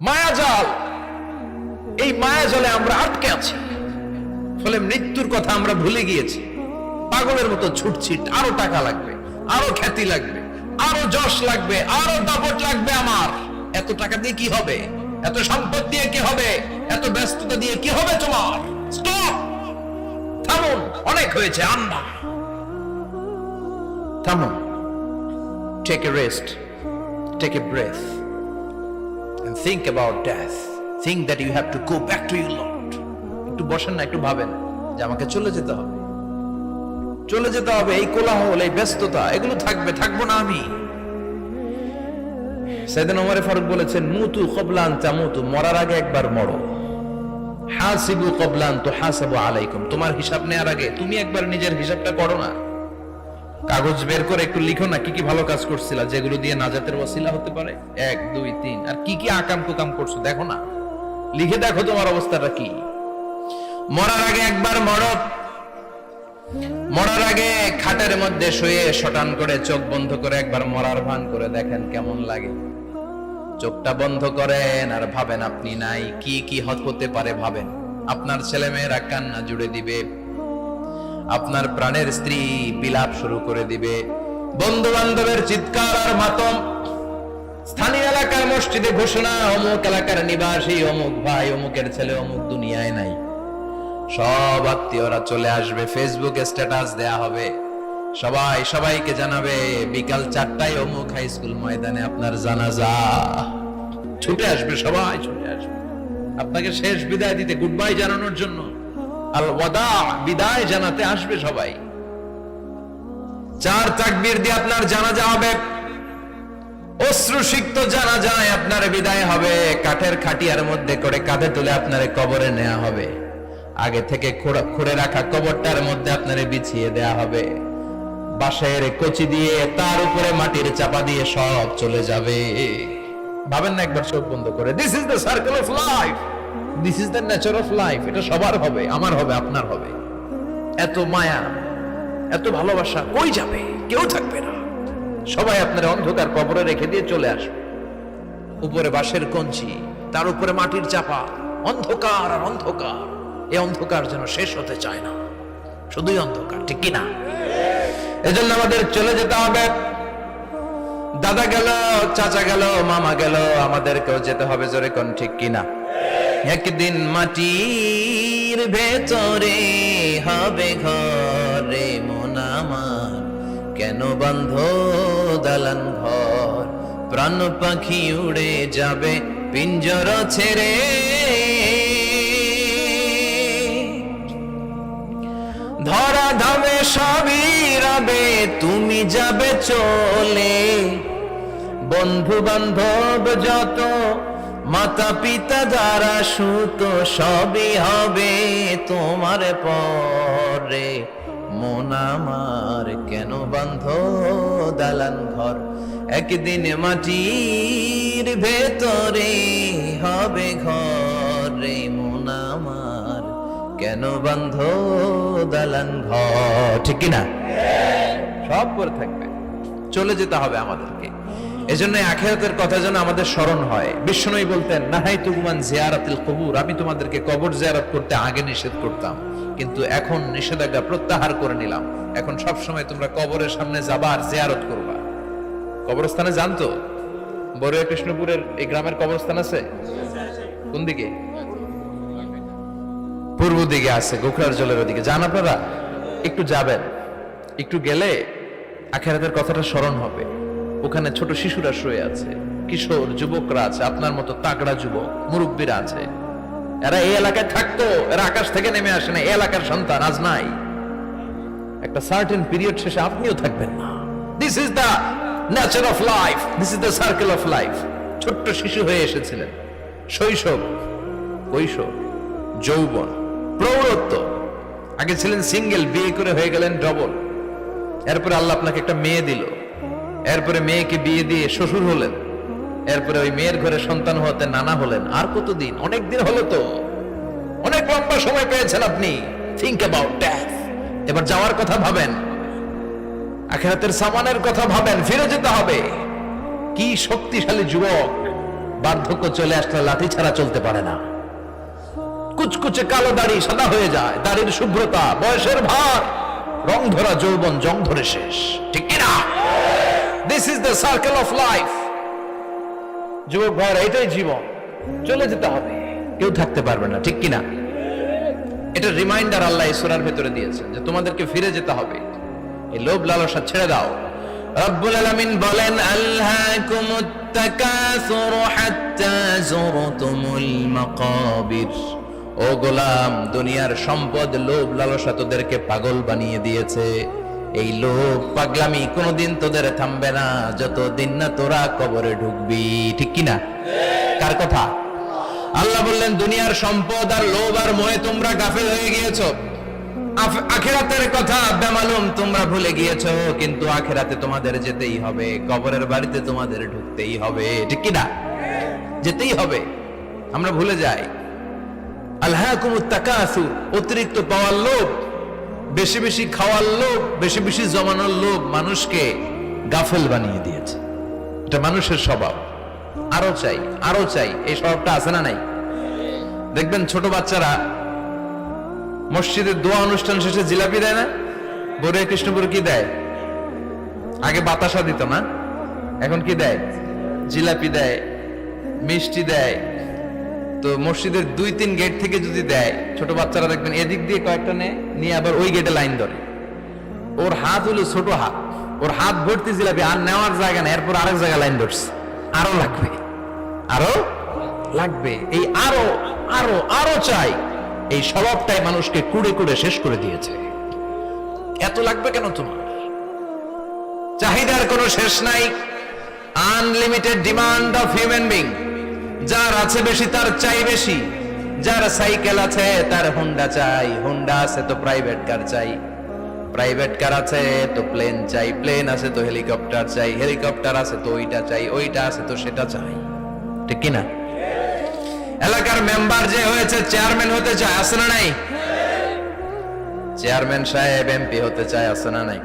মায়াজাল। এই মায়াজালে আমরা আটকে আছি, ফলে মৃত্যুর কথা আমরা ভুলে গিয়েছি। পাগলের মতো ছুটছি, আরো টাকা লাগবে, আরো খ্যাতি লাগবে, আরো যশ লাগবে, আরো দাপট লাগবে। আমার এত টাকা দিয়ে কি হবে? এত সম্পদ দিয়ে কি হবে? এত ব্যস্ততা দিয়ে কি হবে তোমার? স্টপ, থামুন, অনেক হয়েছে। আন্না, থামুন, take a rest, take a breath and think about death. Think that you have to go back to your Lord. একটু বসেন না, একটু ভাবেন যে আমাকে চলে যেতে হবে, চলে যেতে হবে। এই কোলাহল, এই ব্যস্ততা, এগুলো থাকবে, থাকবো না আমি। সাইয়েদনা ওমর ফারুক বলেছেন, মুতু ক্বাবলা আন তামুতু, মরার আগে একবার মরো। হাসিবু ক্বাবলা আন তুহাসাবু আলাইকুম, তোমার হিসাব নেওয়ার আগে তুমি একবার নিজের হিসাবটা করো না। কাগজ বের করে একটু লিখো না কি কি ভালো কাজ করছিলা, যেগুলো দিয়ে নাজাতের ওসিলা হতে পারে। 1 2 3, আর কি কি আকাম কুকাম করছো দেখো না, লিখে দেখো তোমার অবস্থাটা কি। মরার আগে একবার মরো। মরার আগে খাটের মধ্যে শুয়ে শটান করে চোখ বন্ধ করে একবার মরার ভান করে দেখেন কেমন লাগে। চোখটা বন্ধ করেন আর ভাবেন আপনি নাই, কি কি হতে পারে ভাবেন। আপনার ছেলে মেয়েরা কান্না জুড়ে দিবে, আপনার প্রাণের স্ত্রী বিলাপ শুরু করে দিবে, বন্ধু বান্ধবের চিৎকার আর মাতম, স্থানীয় এলাকার মসজিদে ঘোষণা, অমুক এলাকার নিবাসী অমুক ভাই, অমুকের ছেলে অমুক দুনিয়ায় নাই। সব আত্মীয়রা চলে আসবে, ফেসবুকে স্ট্যাটাস দেয়া হবে, সবাই সবাইকে জানাবে বিকাল 4টায় অমুক হাই স্কুল ময়দানে আপনার জানাজা। ছুটে আসবে, সবাই ছুটে আসবে আপনাকে শেষ বিদায় দিতে, গুড বাই জানানোর জন্য, আল ওয়াদা, বিদায় জানাতে আসবে সবাই। 4 তাকবীর দিয়ে আপনার জানাজা হবে, অশ্রুসিক্ত জানাজায় আপনার বিদায় হবে। কাঠের খাটিয়ার মধ্যে করে কাঁধে তুলে আপনার কবরে নেওয়া হবে। আগে থেকে খুঁড়ে রাখা কবরটার মধ্যে আপনারে বিছিয়ে দেয়া হবে। বাঁশের কচি দিয়ে তার উপরে মাটির চাপা দিয়ে সব চলে যাবে। ভাবেন না একবার চোখ বন্ধ করে, this is the circle of life, this is the nature of life. এটা সবার হবে, আমার হবে, আপনার হবে। এত মায়া, এত ভালোবাসা কই যাবে? কেউ থাকবে না, সবাই আপনার অন্ধকার কবরে রেখে দিয়ে চলে আসবে। উপরে বাঁশের কঞ্চি, তার উপরে মাটির চাপা, অন্ধকার আর অন্ধকার। এই অন্ধকার যেন শেষ হতে চায় না, শুধুই অন্ধকার, ঠিক কিনা? এজন্য আমাদের চলে যেতে হবে। দাদা গেল, চাচা গেল, মামা গেল, আমাদেরকেও যেতে হবে। জোরে কোন ঠিক কিনা? একদিন মাটির ভেতরে হবে ঘরে মন আমার, কেন বন্ধ দালান ঘর? প্রাণ পাখি উড়ে যাবে পিঞ্জর ছেড়ে, ধরা ধামে সবই রবে, তুমি যাবে চলে। বন্ধু বান্ধব যত, মাতা পিতা যারা সুত, সবই হবে তোমার পরে। মন আমার কেন বন্ধ দালান ঘর? একদিন মাটির ভেতরে হবে ঘরে মন আমার, কেন বন্ধ দালান ঘর? ঠিক কিনা? সব করে থাকবে, চলে যেতে হবে আমাদেরকে। এজন্য আখিরাতের কথা যেন আমাদের স্মরণ হয়। বিষ্ণুই বলতেন, নাহাইতুকুমান জিয়ারাতিল কবুর, আমি তোমাদেরকে কবর জিয়ারত করতে আগে নিষেধ করতাম, কিন্তু এখন নিষেধাজ্ঞা প্রত্যাহার করে নিলাম। এখন সব সময় তোমরা কবরের সামনে যাবা আর জিয়ারত করবা। কবরস্থানে জানতো বড়ুয়া কৃষ্ণপুরের এই গ্রামের কবরস্থান আছে কোন দিকে? পূর্ব দিকে আছে, গোখরার জলের ওদিকে। যান আপনারা, একটু যাবেন, একটু গেলে আখিরাতের কথাটা স্মরণ হবে। ওখানে ছোট শিশুরা শুয়ে আছে, কিশোর যুবকরা আছে, আপনার মতো তাগড়া যুবক মুরব্বীরা আছে। এরা এই এলাকায় থাকতো, এরা আকাশ থেকে নেমে আসে না, এই এলাকার সন্তান আজ নাই। একটা সার্টেন পিরিয়ড শেষে আপনিও থাকবেন না। This is the nature of life, this is the circle of life. ছোট্ট শিশু হয়ে এসেছিলেন, শৈশব, কৈশোর, যৌবন, প্রৌঢ়ত্ব। আগে ছিলেন সিঙ্গেল, বিয়ে করে হয়ে গেলেন ডবল। এরপরে আল্লাহ আপনাকে একটা মেয়ে দিল, এরপরে মেয়েকে বিয়ে দিয়ে শ্বশুর হলেন, এরপরে ওই মেয়ের ঘরে সন্তান হতে নানা হলেন। আর কতদিন? অনেক দিন হলো তো, অনেক লম্বা সময় পেয়েছেন আপনি। Think about death. এবার যাওয়ার কথা ভাবেন, আখিরাতের সামানের কথা ভাবেন, ফিরে যেতে হবে। কি শক্তিশালী যুবক, বার্ধক্য চলে আসলে লাঠি ছাড়া চলতে পারে না। কুচকুচে কালো দাড়ি সাদা হয়ে যায়, দাড়ির শুভ্রতা, বয়সের ভার, রং ধরা যৌবন জং ধরে শেষ, ঠিক কিনা? This is the circle of life. যুবক ভাইরা, এটাই জীবন, চলে যেতে হবে, কেউ থাকতে পারবে না, ঠিক কিনা? এটা রিমাইন্ডার আল্লাহ এই সূরার ভেতরে দিয়েছেন যে তোমাদেরকে ফিরে যেতে হবে, এই লোভ লালসা ছেড়ে দাও। রব্বুল আলামিন বলেন, আলহাকুমুত তাকাসুর হাত্তা যুরতুমুল মাকাবির। ও গোলাম, দুনিয়ার সম্পদ, লোভ লালসা তোদেরকে পাগল বানিয়ে দিয়েছে। এই লোভ পাগলামি কোনোদিন তোদের থামবে না যতদিন না তোরা কবরে ঢুকবি, ঠিক কিনা? কার কথা? আল্লাহ বললেন, দুনিয়ার সম্পদ আর লোভ আর মোহে তোমরা গাফেল হয়ে গিয়েছো। আখিরাতের কথা বেমালুম তোমরা ভুলে গিয়েছো, কিন্তু আখিরাতে তোমাদের যেতেই হবে, কবরের বাড়িতে তোমাদের ঢুকতেই হবে, ঠিক কিনা? যেতেই হবে, আমরা ভুলে যাই। আলহাকুমুত তাকাসুর, অতিরিক্ত পাওয়ার লোভ, বেশি বেশি খাওয়ার লোভ, বেশি বেশি জমানোর লোভ মানুষকে গাফেল বানিয়ে দিয়েছে। এটা মানুষের স্বভাব, আরো চাই আরো চাই, এই স্বভাবটা আছে না নাই? দেখবেন ছোট বাচ্চারা মসজিদের দোয়া অনুষ্ঠান শেষে জিলাপি দেয় না? বড় কৃষ্ণপুর কি দেয়? আগে বাতাসা দিত না, এখন কি দেয়? জিলাপি দেয়, মিষ্টি দেয়। তো মসজিদের 2-3 গেট থেকে যদি দেয়, ছোট বাচ্চারা দেখবেন এদিক দিয়ে কয়েকটা নিয়ে আবার ওই গেটে লাইন ধরে। ওর হাত হলো ছোট হাত, ওর হাত ভর্তি জিলাপি, আর নেওয়ার জায়গা না, এরপর আরেক জায়গায় লাইন ধরছে, আরো লাগবে আরো লাগবে, এই আরো আরো আরো চাই, এই স্বভাবটাই মানুষকে কুড়ে কুড়ে শেষ করে দিয়েছে। এত লাগবে কেন তোমার? চাহিদার কোনো শেষ নাই, unlimited demand of human being. যার আছে বেশি তার চাই বেশি, যার সাইকেল আছে তার হোন্ডা চাই, হোন্ডা আছে তো প্রাইভেট কার চাই, প্রাইভেট কার আছে তো প্লেন চাই, প্লেন আছে তো হেলিকপ্টার চাই, হেলিকপ্টার আছে তো ওইটা চাই, ওইটা আছে তো সেটা চাই, ঠিক কিনা? এলাকার মেম্বার যে হয়েছে চেয়ারম্যান হতে চায়, আছে না নাই? চেয়ারম্যান সাহেব এমপি হতে চায়, আছে না নাই?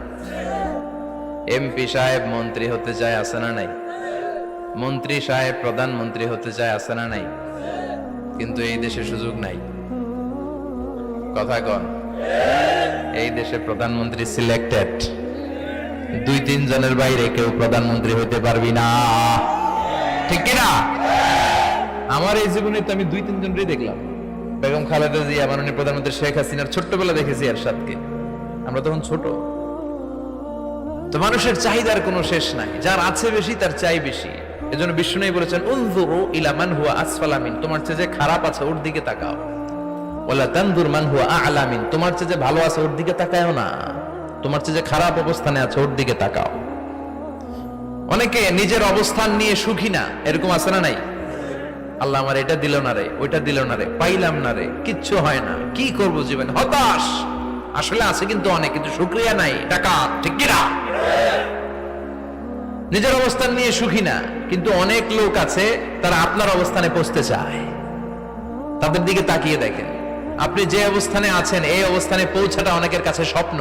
এমপি সাহেব মন্ত্রী হতে চায়, আছে না নাই? মন্ত্রী সাহেব প্রধানমন্ত্রী হতে চায়, আছে না নাই? কিন্তু এই দেশে সুযোগ নাই। কথা কন, এই দেশে প্রধানমন্ত্রী সিলেক্টেড, 2-3 জনের বাইরে কেউ প্রধানমন্ত্রী হতে পারবি না, ঠিক কিনা? আমার এই জীবনে তো আমি 2-3 জনই দেখলাম। বেগম খালেদা জিয়া, মাননীয় প্রধানমন্ত্রী শেখ হাসিনার ছোট্টবেলা দেখেছি এরশাদকে, আমরা তখন ছোট। তো মানুষের চাহিদার কোনো শেষ নাই, যার আছে বেশি তার চাই বেশি। এজন্য বিষ্ণু বলেছেন, উনজুরু ইলা মান হুয়া আসফালা মিন, তোমার চেয়ে যে খারাপ আছে ওর দিকে তাকাও। ওয়ালা তানজুর মান হুয়া আ'লা মিন, তোমার চেয়ে যে ভালো আছে ওর দিকে তাকায়ও না, তোমার চেয়ে যে খারাপ অবস্থানে আছে ওর দিকে তাকাও। অনেকে নিজের অবস্থান নিয়ে সুখী না, এরকম আছে না নাই? আল্লাহ আমার এটা দিল না রে, ওইটা দিল না রে, পাইলাম না রে, কিচ্ছু হয় না, কি করব জীবন, হতাশ। আসলে আছে কিন্তু অনেক, কিন্তু শুকরিয়া নাই, টাকা, ঠিক কিনা? নিজের অবস্থান নিয়ে সুখী না, কিন্তু অনেক লোক আছে তারা আপনার অবস্থানে পৌঁছতে চায়। তাদের দিকে তাকিয়ে দেখেন, আপনি যে অবস্থানে আছেন এই অবস্থানে পৌঁছাটা অনেকের কাছে স্বপ্ন।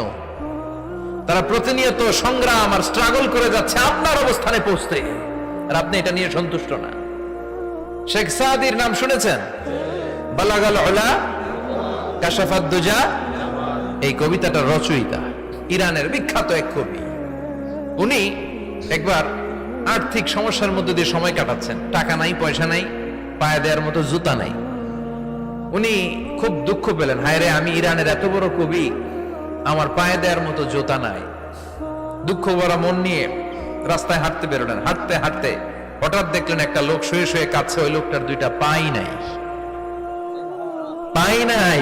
তারা প্রতিনিয়ত সংগ্রাম আর স্ট্রাগল করে যাচ্ছে আপনার অবস্থানে পৌঁছতে, আর আপনি এটা নিয়ে সন্তুষ্ট না। শেখ সাদির নাম শুনেছেন? বালাগাল উলা কাশাফাত দুজা, এই কবিতাটার রচয়িতা, ইরানের বিখ্যাত এক কবি। উনি একবার আর্থিক সমস্যার মধ্যে দিয়ে সময় কাটাচ্ছেন, টাকা নাই, পয়সা নাই, পায়ে দেওয়ার মতো জুতা নাই। উনি খুব দুঃখ পেলেন, হায় রে, আমি ইরানের এত বড় কবি, আমার পায়ে দেওয়ার মতো জুতা নাই। দুঃখ ভরা মন নিয়ে রাস্তায় হাঁটতে বেরোলেন। হাঁটতে হাঁটতে হঠাৎ দেখলেন একটা লোক শুয়ে শুয়ে কাঁদছে, ওই লোকটার 2টা পাই নাই, পাই নাই।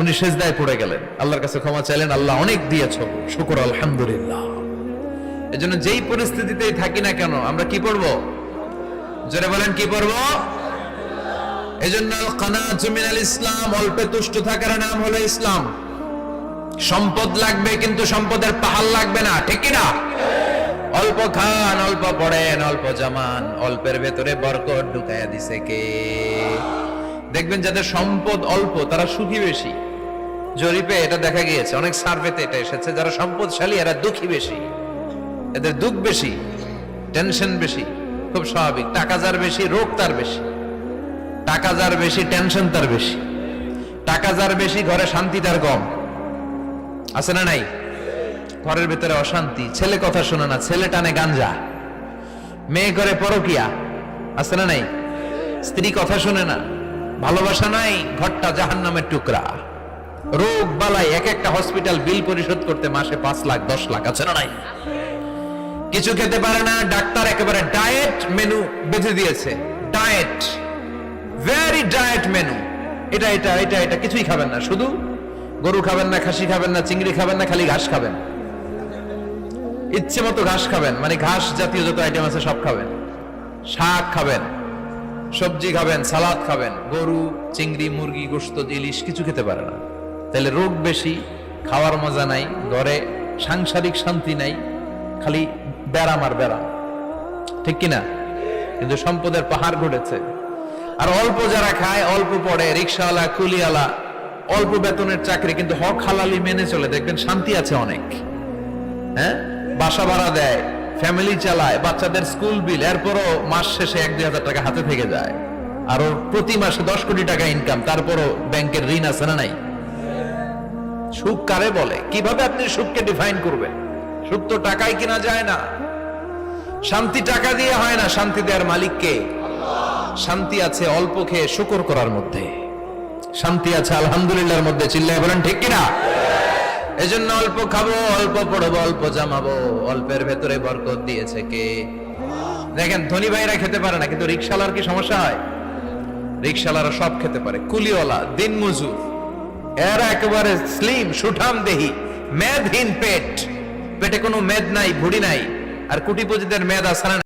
উনি সেজদায় পড়ে গেলেন, আল্লাহর কাছে ক্ষমা চাইলেন, আল্লাহ অনেক দিয়েছো, শুকর আলহামদুলিল্লাহ। এজন্য যেই পরিস্থিতিতেই থাকি না কেন আমরা কি পড়বো? জোরে বলেন, কি পড়বো? এজন্য কানাতু মিনাল ইসলাম, অল্পে তুষ্ট থাকার নাম হলো ইসলাম। সম্পদ লাগবে কিন্তু সম্পদের পাহাড় লাগবে না, ঠিক কিনা? অল্প খান, অল্প পড়েন, অল্প জামান, অল্পের ভেতরে বরকত ঢুকাইয়া দিছে কে? দেখবেন যাদের সম্পদ অল্প তারা সুখী বেশি। জরিপে এটা দেখা গিয়েছে, অনেক সার্ভেতে এটা এসেছে, যারা সম্পদশালী এরা দুঃখী বেশি, এদের দুঃখ বেশি, টেনশন বেশি, খুব স্বাভাবিক। টাকা যার বেশি, রোগ তার বেশি। টাকা যার বেশি, টেনশন তার বেশি। টাকা যার বেশি, ঘরে শান্তি তার কম। আছে না নাই? ঘরের ভিতরে অশান্তি, ছেলে কথা শোনে না, ছেলে টানে গাঞ্জা, মেয়ে করে পরকিয়া। আছে না নাই? স্ত্রী কথা শুনে না, ভালোবাসা নাই, ঘরটা জাহান্নামের টুকরা। রোগ বালাই, এক একটা হসপিটাল বিল পরিশোধ করতে মাসে 5 লাখ 10 লাখ। আছে না নাই? কিছু খেতে পারে না, ডাক্তার একেবারে ডায়েট মেনু বেঁধে দিয়েছে। Diet, very diet menu. এটা এটা এটা এটা কিছুই খাবেন না, শুধু গরু খাবেন না, খাসি খাবেন না, চিংড়ি খাবেন না, খালি ঘাস খাবেন। ইচ্ছে মতো ঘাস খাবেন, মানে ঘাস জাতীয় যত আইটেম আছে সব খাবেন। শাক খাবেন, সবজি খাবেন, সালাদ খাবেন। গরু, চিংড়ি, মুরগি, গোশত, ইলিশ কিছু খেতে পারে না। তাহলে রোগ বেশি, খাওয়ার মজা নাই, ঘরে সাংসারিক শান্তি নাই, খালি ব্যারাম আর ব্যারাম। ঠিক কিনা? কিন্তু সম্পদের পাহাড় ঘটেছে। আর অল্প যারা খায়, অল্প পড়ে, রিক্সাওয়ালা, কুলিওয়ালা, অল্প বেতনের চাকরি, কিন্তু হক হালালি মেনে চলে, দেখবেন শান্তি আছে অনেক। হ্যাঁ, বাসা ভাড়া দেয়, ফ্যামিলি চালায়, বাচ্চাদের স্কুল বিল, এরপরও মাস শেষে 1-2 হাজার টাকা হাতে থেকে যায়। আর ওর প্রতি মাসে 10 কোটি টাকা ইনকাম, তারপরও ব্যাংকের ঋণ আছে না নাই? সুখ কারে বলে? কিভাবে আপনি সুখকে ডিফাইন করবেন? সুখ তো টাকায় কিনা যায় না। শান্তি টাকা দিয়ে হয় না, শান্তি দেওয়ার মালিক কে? শান্তি আছে অল্প খেয়ে শুকর করার মধ্যে, শান্তি আছে আলহামদুলিল্লাহর মধ্যে। চিল্লায় বলেন ঠিক কিনা? এজন্য অল্প খাবো, অল্প পড়বো, অল্প জামাবো। অল্পের ভেতরে বরকত দিয়েছে কে? দেখেন, ধনী ভাইরা খেতে পারে না, কিন্তু রিকশালার কি সমস্যা হয়? রিকশালারা সব খেতে পারে। কুলিওয়ালা, দিন মজুর, এরা একেবারে স্লিম, সুঠাম দেহি, মেদহীন পেট, পেটে কোনো মেদ নাই, ভুড়ি নাই। আর কোটিপতিদের মেদ আছে না?